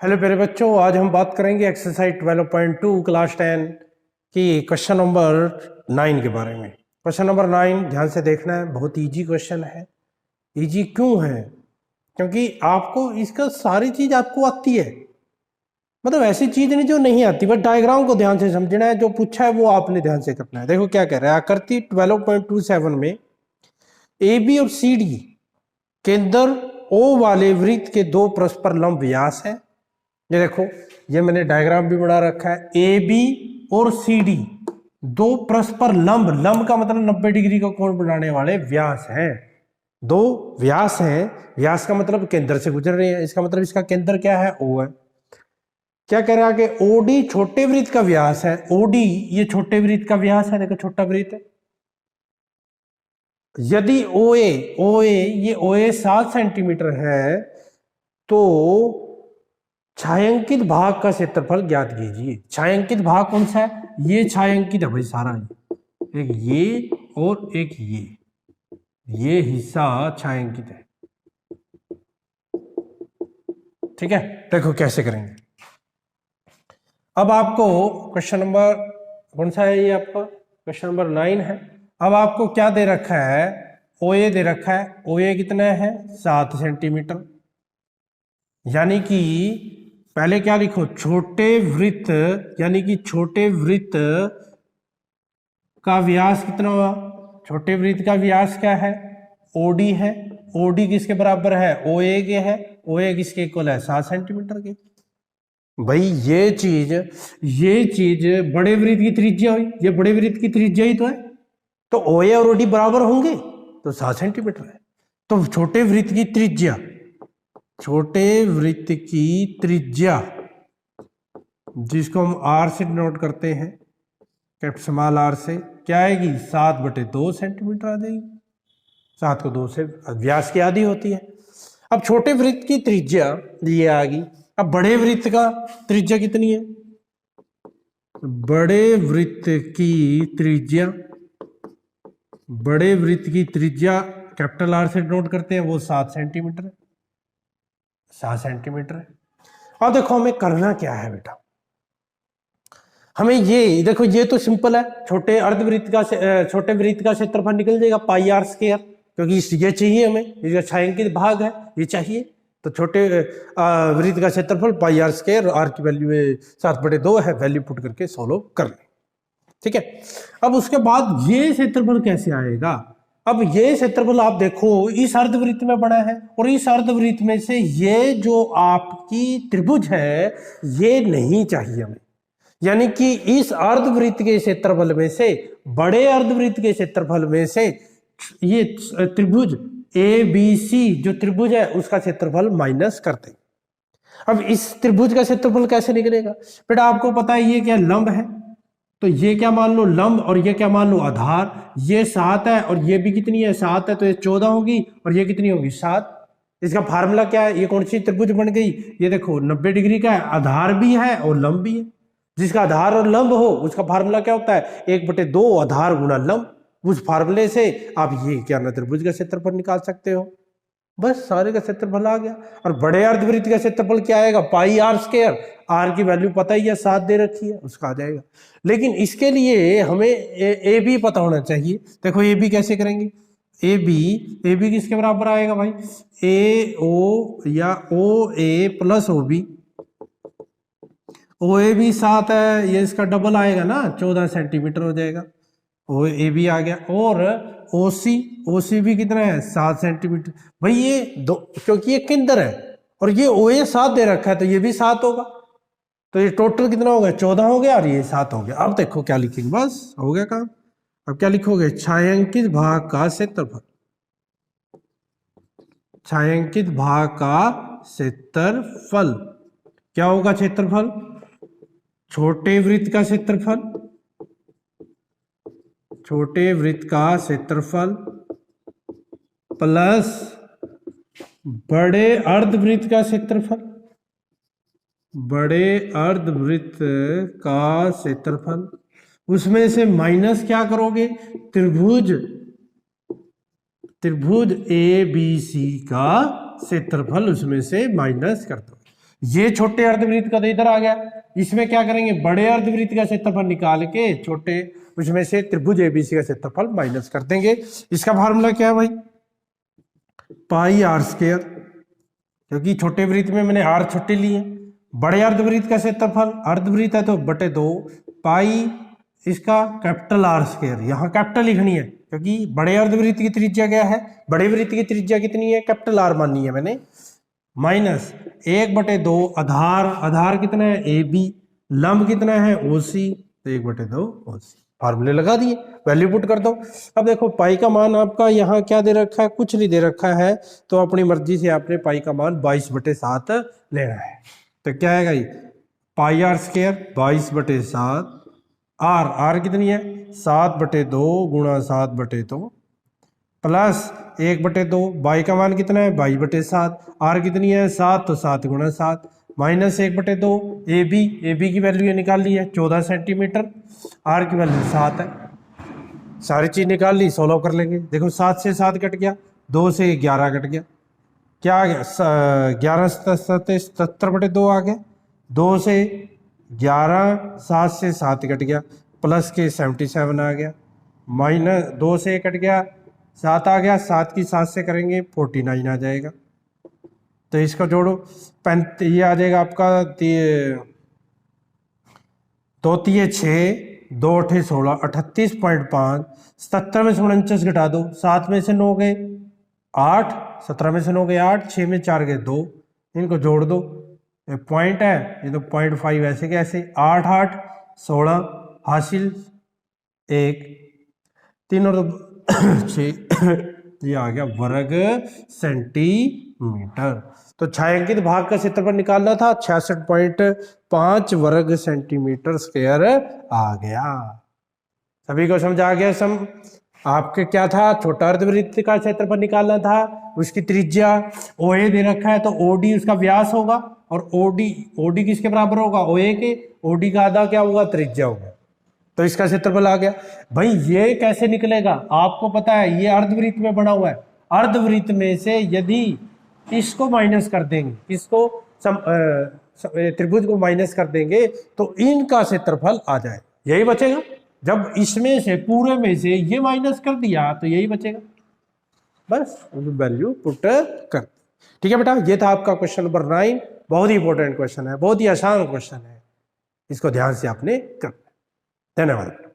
Hello प्यारे बच्चों, आज हम बात करेंगे एक्सरसाइज 12.2 क्लास 10 की क्वेश्चन नंबर 9 के बारे में। क्वेश्चन नंबर 9 ध्यान से देखना है, बहुत इजी क्वेश्चन है। इजी क्यों है? क्योंकि आपको इसका सारी चीज आपको आती है, मतलब ऐसी चीज नहीं जो नहीं आती, बट डायग्राम को ध्यान से समझना है। जो पूछा है वो आपने ध्यान से करना है। देखो क्या कह रहा है, आकृति 12.27 में ए बी और सी डी केंद्र ओ वाले वृत्त के दो परस्पर लंब व्यास है। ये देखो, ये मैंने डायग्राम भी बना रखा है। ए बी और सी डी दो परस्पर लंब, लंब का मतलब 90 डिग्री का कोण बनाने वाले व्यास हैं। दो व्यास हैं, व्यास का मतलब केंद्र से गुजर रहे हैं, इसका मतलब इसका केंद्र क्या है? ओ है। क्या कह रहा है कि ओडी छोटे वृत्त का व्यास है। ओडी ये छोटे वृत्त का व्यास है, देखो छोटा वृत्त है। यदि ओए ओए ये ओए 7 सेंटीमीटर है तो छायांकित भाग का क्षेत्रफल ज्ञात कीजिए। छायांकित भाग कौन सा है? ये छायांकित है भाई सारा, एक ये और एक ये हिस्सा छायांकित है। ठीक है, देखो कैसे करेंगे। अब आपको क्वेश्चन नंबर कौन सा है? ये आपका क्वेश्चन नंबर 9 है। अब आपको क्या दे रखा है? ओए दे रखा है। ओए कितना है? 7 सेंटीमीटर। यानी कि पहले क्या लिखो? छोटे वृत्त, यानी कि छोटे वृत्त का व्यास कितना हुआ? छोटे वृत्त का व्यास क्या है? ओडी है। ओडी किसके बराबर है? ओए के है। ओए किसके इक्वल है? 7 सेंटीमीटर के। भाई ये चीज बड़े वृत्त की त्रिज्या हुई, ये बड़े वृत्त की त्रिज्या ही तो है, तो ओए और ओडी बराबर होंगे, तो 7 सेंटीमीटर है। तो छोटे वृत्त की त्रिज्या, छोटे वृत्त की त्रिज्या जिसको हम आर से डिनोट करते हैं, कैपिटल स्मॉल आर से, क्या आएगी? 7/2 सेंटीमीटर आ जाएगी। 7 को 2 से व्यास की आधी होती है। अब छोटे वृत्त की त्रिज्या ये आ गई। अब बड़े वृत्त का त्रिज्या कितनी है? बड़े वृत्त की त्रिज्या, बड़े वृत्त की त्रिज्या कैपिटल आर से डिनोट करते हैं, वो 7 सेंटीमीटर है। 7 सेंटीमीटर है। अब देखो हमें करना क्या है बेटा, हमें ये देखो, ये तो सिंपल है। छोटे अर्धवृत्त का छोटे वृत्त का क्षेत्रफल निकल जाएगा पाई आर स्क्वायर, क्योंकि ये चाहिए हमें, ये छायांकित भाग है, ये चाहिए। तो छोटे वृत्त का क्षेत्रफल पाई आर स्क्वायर, आर की वैल्यू 7/2 है, वैल्यू पुट करके सोल्व कर लें। ठीक है, अब उसके बाद ये क्षेत्रफल कैसे आएगा? अब ये क्षेत्रफल आप देखो इस अर्धवृत्त में बना है, और इस अर्धवृत्त में से ये जो आपकी त्रिभुज है ये नहीं चाहिए हमें। यानी कि इस अर्धवृत्त के क्षेत्रफल में से, बड़े अर्धवृत्त के क्षेत्रफल में से ये त्रिभुज ए बी सी जो त्रिभुज है उसका क्षेत्रफल माइनस करते हैं। अब इस त्रिभुज का क्षेत्रफल कैसे निकलेगा? बेटा आपको पता है ये क्या लंब है, तो ये क्या मान लो लंब, और ये क्या मान लो आधार। ये 7 है और ये भी कितनी है? 7 है, तो ये 14 होगी, और ये कितनी होगी? 7। इसका फार्मूला क्या है? ये कौन सी त्रिभुज बन गई? ये देखो 90 डिग्री का है, आधार भी है और लंब भी है। जिसका आधार और लंब हो उसका फार्मूला क्या होता है? 1/2 आधार गुणा लंब। उस फार्मूले से आप ये क्या ना त्रिभुज का क्षेत्रफल निकाल सकते हो। बस सारे का क्षेत्रफल आ गया। और बड़े अर्धवृत्त का क्षेत्रफल क्या आएगा? पाई आर स्क्वायर। आर की वैल्यू पता ही है, 7 दे रखी है, उसका आ जाएगा। लेकिन इसके लिए हमें ए बी पता होना चाहिए। देखो ए बी कैसे करेंगे? ए बी किसके बराबर आएगा भाई? ए ओ या ओ ए प्लस ओ बी। ओ ए भी 7 है, ये इसका डबल आएगा ना, 14 सेंटीमीटर हो जाएगा। ओ ए भी आ गया। और ओ सी भी कितना है? 7 सेंटीमीटर। भाई ये दो, क्योंकि ये केंद्र है और ये ओ ए 7 दे रखा है, तो ये भी 7 होगा। तो ये टोटल कितना हो गया? 14 हो गया, और ये 7 हो गया। अब देखो क्या लिखेंगे, बस हो गया काम। अब क्या लिखोगे? छायांकित भाग का क्षेत्रफल। छायांकित भाग का क्षेत्रफल क्या होगा? क्षेत्रफल छोटे वृत्त का क्षेत्रफल, छोटे वृत्त का क्षेत्रफल प्लस बड़े अर्धवृत्त का क्षेत्रफल, बड़े अर्धवृत्त का क्षेत्रफल। उसमें से माइनस क्या करोगे? त्रिभुज ए बी सी का क्षेत्रफल उसमें से माइनस कर दो। ये छोटे अर्धवृत्त का तो इधर आ गया, इसमें क्या करेंगे, बड़े अर्धवृत्त का क्षेत्रफल निकाल के छोटे उसमें से त्रिभुज एबीसी का क्षेत्रफल माइनस कर देंगे। इसका फार्मूला क्या है भाई, पाई आर स्क्वायर, क्योंकि छोटे वृत्त में मैंने आर छोटे लिए, बड़े अर्धवृत्त का क्षेत्रफल, अर्धवृत्त है तो बटे 2 पाई इसका कैपिटल आर स्क्वायर, यहाँ कैपिटल लिखनी है क्योंकि बड़े अर्धवृत्त की त्रिज्या क्या है, बड़े वृत्त की त्रिज्या कितनी है, कैपिटल आर माननी है मैंने, माइनस 1/2 आधार, आधार कितना है ए बी, लंब कितना है ओ सी, तो 1/2 ओ सी, फार्मूले लगा दिए, वैल्यू पुट कर दो। अब देखो पाई का मान आपका यहाँ क्या दे रखा है, कुछ नहीं दे रखा है, तो अपनी मर्जी से आपने पाई का मान 22/7 लेना है। तो क्या है भाई, पाई आर स्क्वायर 22/7, आर कितनी है 7/2 गुणा 7/2 प्लस 1/2, बाई का मान कितना है 22/7, आर कितनी है 7 तो 7 गुणा 7 माइनस 1/2, ए बी की वैल्यू ये निकाल ली है 14 सेंटीमीटर, आर की वैल्यू 7 है, सारी चीज निकाल ली, सोल्व कर लेंगे। देखो 7 से 7 कट गया, 2 से 11 कट गया, क्या आ गया 11 77/2 आ गया, 2 से 11, 7 से 7 कट गया, प्लस के 77 आ गया, माइनस 2 से कट गया 7 आ गया, 7 की 7 से करेंगे 49 आ जाएगा, तो इसका जोड़ो ये आ जाएगा आपका 2 तिये 6, 2 8 16, 38.5, 77 में से 49 घटा दो, 7 में से 9 गए 8, 17 में से 9 गए 8, 6 में 4 गए 2, इनको जोड़ दो, ये पॉइंट है, ये तो 0.5 ऐसे कैसे, 8 8 16 हासिल 1, 3 और 6 ये आ गया वर्ग सेंटीमीटर। तो छायांकित भाग का क्षेत्रफल निकालना था, 66.5 वर्ग सेंटीमीटर स्क्वायर आ गया। सभी को समझ आ गया? सम आपके क्या था, छोटा अर्धवृत्त का क्षेत्रफल निकालना था, उसकी त्रिज्या OA दे रखा है तो OD उसका व्यास होगा, और OD किसके बराबर होगा, OA के, OD का आधा क्या होगा, त्रिज्या होगा, तो इसका क्षेत्रफल आ गया। भाई ये कैसे निकलेगा, आपको पता है ये अर्धवृत्त में बना हुआ है, अर्धवृत्त में से यदि इसको माइनस कर देंगे, इसको त्रिभुज को माइनस कर देंगे तो इनका क्षेत्रफल आ जाए, यही बचेगा। जब इसमें से पूरे में से ये माइनस कर दिया तो यही बचेगा, बस वैल्यू पुट कर। ठीक है बेटा, ये था आपका क्वेश्चन नंबर 9, बहुत ही इंपॉर्टेंट क्वेश्चन है, बहुत ही आसान क्वेश्चन है, इसको ध्यान से आपने करना। धन्यवाद।